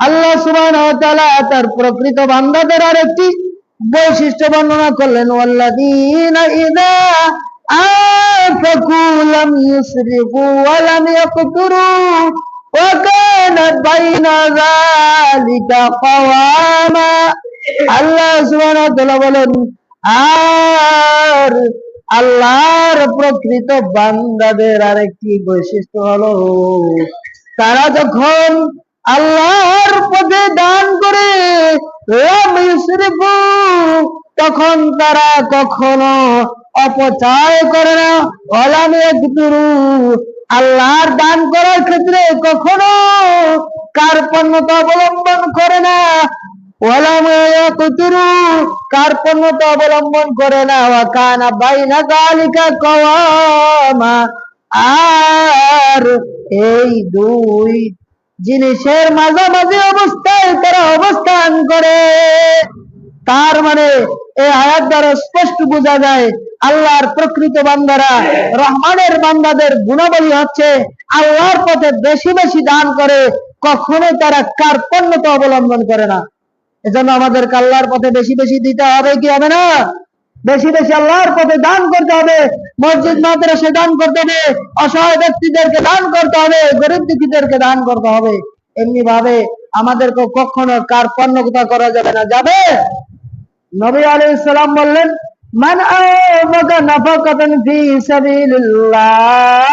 আল্লাহ সুবহানাহু ওয়া তাআলা তার প্রকৃত বান্দাদের আরেকটি বৈশিষ্ট্য বর্ণনা করলেন, ওয়াল্লাযীনা ইযা আনফাকু লাম ইউসরিফু ওয়া লাম ইয়াকতুরু ওয়া কানা বাইনা যালিকা কাওয়ামা। আল্লাহ সুবহানাহু ওয়া তাআলা বলেন, আর আল্লাহর প্রকৃত বান্দাদের আরেকটি বৈশিষ্ট্য হলো, তারা যখন আল্লাহর পথে দান করে তখন তারা কখনো অপচয় করে না। আল্লাহর দান করার ক্ষেত্রে কখনো কার্পণ্যতা অবলম্বন করে না, কার্পণ্যতা অবলম্বন করে না। ওয়াকানা বাইনা যালিকা কাওয়ামা, আর এই দুই জিনিসের মাঝামাঝি অবস্থায় তারা অবস্থান করে। তার মানে এই আয়াত দ্বারা স্পষ্ট বোঝা যায় আল্লাহর প্রকৃত বান্দারা, রহমানের বান্দাদের গুণাবলী হচ্ছে আল্লাহর পথে বেশি বেশি দান করে, কখনো তারা কার্পণ্যতা অবলম্বন করে না। এজন্য আমাদেরকে আল্লাহর পথে বেশি বেশি দিতে হবে, কি হবে না? বেশি বেশি আল্লাহর পথে দান করতে হবে, মসজিদ মাদ্রাসা দান করতে হবে, অসহায় ব্যক্তিদেরকে দান করতে হবে, গরিব দুঃখীদেরকে দান করতে হবে। এমনি ভাবে আমাদেরকে কখনো কার্পণ্যতা করা যাবে না। যাবে? নবী আলাইহিস সালাম বললেন, মান আনফাকা নাফাকাতান ফি সাবিলিল্লাহ,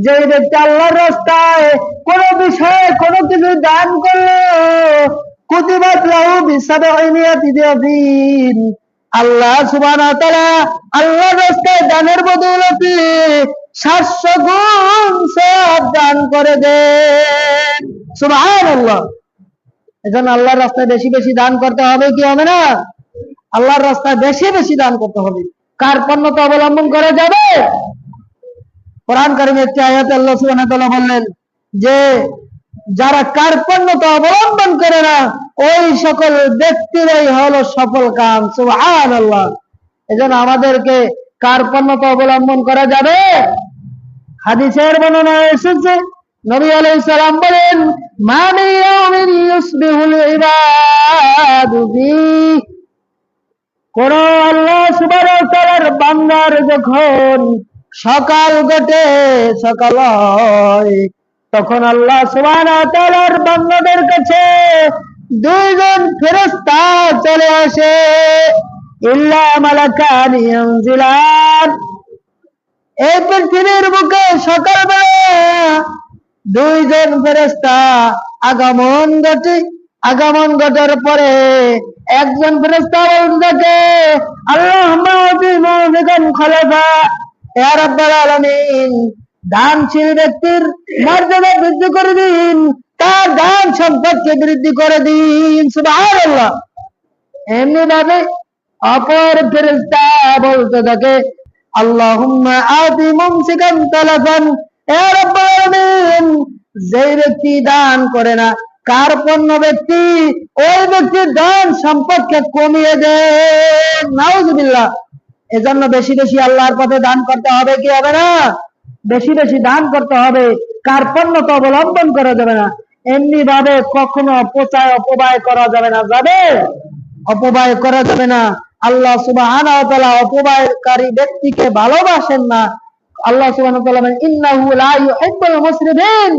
যে ব্যক্তি আল্লাহর রাস্তায় কোন বিষয়ে কোনো কিছু দান করলো, কুতিবাত লাহু বিসাবঈমিয়াতি দিরহিম, আল্লাহ সুবহানাহু ওয়া তাআলা আল্লাহর রাস্তায় দানের বদৌলতে 700 গুণ সওয়াব দান করে দেন। সুবহানাল্লাহ। এজন্য আল্লাহর রাস্তায় বেশি বেশি দান করতে হবে, কি হবে না? আল্লাহর রাস্তায় বেশি বেশি দান করতে হবে। কার্পণ্যতা অবলম্বন করা যাবে? কোরআন কারীমের একটি আয়াতে আল্লাহ সুবহানাহু ওয়া তাআলা বললেন যে যারা কার্পণ্যতা অবলম্বন করে না ওই সকল ব্যক্তিরাই হলো সফল কাম। সুবহানাল্লাহ। এজন্য আমাদেরকে কার্পণ্যতা অবলম্বন করা যাবে? হাদিসের বর্ণনা এসেছে, নবী আলাইহিস সালাম বলেন, মা মিন ইয়াউমিন ইউসবিহুল ইবাদু ফিহি, কোন আল্লাহ সুবহানাহু ওয়া তাআলার বান্দার যখন সকাল ঘটে, সকাল হয়, তখন আল্লাহ সুবহানাহু ওয়া তাআলার বান্দাদের কাছে দুইজন ফেরেশতা চলে আসে, ইল্লা মালাকান ইয়ানজিলান। এই পৃথিবীর বুকে সকালবেলা দুইজন ফেরেশতা আগমন ঘটে। আগমন ঘটার পরে একজন ফেরেশতা বলতে থাকে, আল্লাহুম্মা আতি মুনফিকান খলাফা, ইয়া রাব্বাল আলামিন, দানশীল ব্যক্তির মর্যাদা বৃদ্ধি করে দিন, তার দান সম্পদকে বৃদ্ধি করে দিন। সুবহানাল্লাহ। এমনি ভাবে অপর ফেরেশতা বলতে থাকে, আল্লাহুম্মা আতি মুমসিকান তালাফান, ইয়া রাব্বাল আলামিন, যে ব্যক্তি দান করে না, কার্পণ্য ব্যক্তি, ওই ব্যক্তির দান সম্পদকে কমিয়ে দেন। নাউযুবিল্লাহ। এজন্য বেশি বেশি আল্লাহর পথে দান করতে হবে, কি হবে না? বেশি বেশি দান করতে হবে, কার্পণ্যতা অবলম্বন করা যাবে না। এমনি ভাবে কখনো অপচয় অপব্যয় করা যাবে না। যাবে? অপব্যয় করা যাবে না। আল্লাহ সুবহানাহু ওয়া তাআলা অপব্যয়কারী ব্যক্তিকে ভালোবাসেন না। আল্লাহ সুবহানাহু ওয়া তাআলা বলেন, ইন্নাহু লা ইউহিব্বুল মুসরিফিন,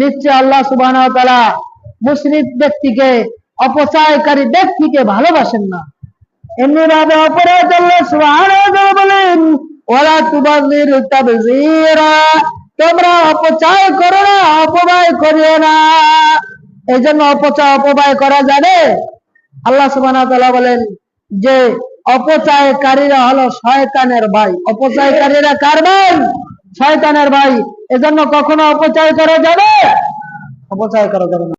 নিশ্চয় আল্লাহ সুবহানাহু ওয়া তাআলা মুসরিফ ব্যক্তিকে, অপচয়কারী ব্যক্তিকে ভালোবাসেন না। এমনি ভাবে অপরাধ আল্লাহ সুবহানাহু ওয়া তাআলা বলেন, ওয়ালা তুবাযির তাবযীরা, তোমরা অপচয় করো না, অপব্যয় করিও না। এইজন্য অপচয় অপব্যয় করা যাবে? আল্লাহ সুবহানাহু ওয়া তাআলা বলেন যে অপচয়কারীরা হলো শয়তানের ভাই। অপচয়কারীরা কার ভাই? শয়তানের ভাই। এজন্য কখনো অপচয় করা যাবে? অপচয় করা যাবে না।